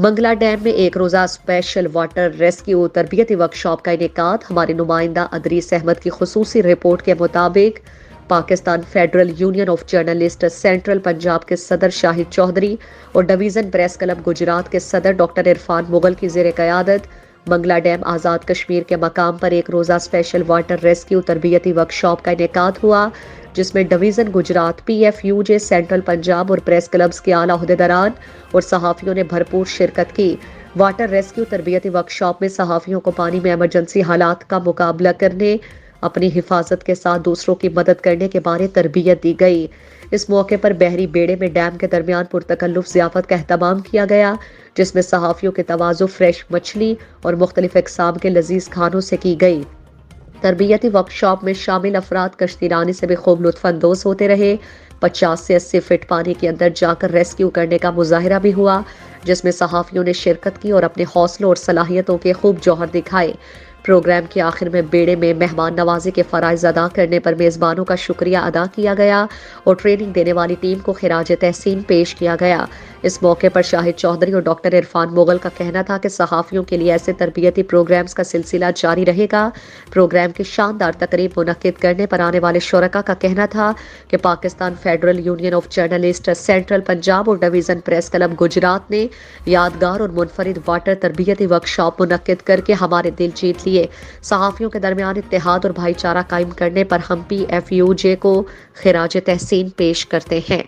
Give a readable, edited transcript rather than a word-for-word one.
Mangla dam میں ایک روزہ اسپیشل واٹر ریسکیو تربیتی ورکشاپ کا انعقاد۔ ہمارے نمائندہ ادریس احمد کی خصوصی رپورٹ کے مطابق Pakistan federal union of journalist central Punjab کے صدر شاہد چودھری اور ڈویژن پریس کلب گجرات کے صدر ڈاکٹر عرفان مغل کی زیر قیادت منگلا ڈیم آزاد کشمیر کے مقام پر ایک روزہ اسپیشل واٹر ریسکیو تربیتی ورکشاپ کا انعقاد ہوا، جس میں division Gujarat, P if you J central Punjab اور پریس کلبز کے اعلیٰ عہدیداران اور صحافیوں نے بھرپور شرکت کی۔ واٹر ریسکیو تربیتی ورکشاپ میں صحافیوں کو پانی میں ایمرجنسی حالات کا مقابلہ کرنے، اپنی حفاظت کے ساتھ دوسروں کی مدد کرنے کے بارے تربیت دی گئی۔ اس موقع پر بحری بیڑے میں ڈیم کے درمیان پرتکلف ضیافت کا اہتمام کیا گیا، جس میں صحافیوں کے تواضع فریش مچھلی اور مختلف اقسام کے لذیذ کھانوں سے کی گئی۔ تربیتی ورکشاپ میں شامل افراد کشتی رانی سے بھی خوب لطف اندوز ہوتے رہے۔ 50 سے 80 فٹ پانی کے اندر جا کر ریسکیو کرنے کا مظاہرہ بھی ہوا، جس میں صحافیوں نے شرکت کی اور اپنے حوصلوں اور صلاحیتوں کے خوب جوہر دکھائے۔ پروگرام کے آخر میں بیڑے میں مہمان نوازی کے فرائض ادا کرنے پر میزبانوں کا شکریہ ادا کیا گیا اور ٹریننگ دینے والی ٹیم کو خراج تحسین پیش کیا گیا۔ اس موقع پر شاہد چودھری اور ڈاکٹر عرفان مغل کا کہنا تھا کہ صحافیوں کے لیے ایسے تربیتی پروگرامز کا سلسلہ جاری رہے گا۔ پروگرام کی شاندار تقریب منعقد کرنے پر آنے والے شرکاء کا کہنا تھا کہ Pakistan federal union of journalist central Punjab اور ڈویژن پریس کلب گجرات نے یادگار اور منفرد واٹر تربیتی ورکشاپ منعقد کر کے ہمارے دل جیت لیے۔ صحافیوں کے درمیان اتحاد اور بھائی چارہ قائم کرنے پر ہم پی ایف یو جے کو خراج تحسین پیش کرتے ہیں۔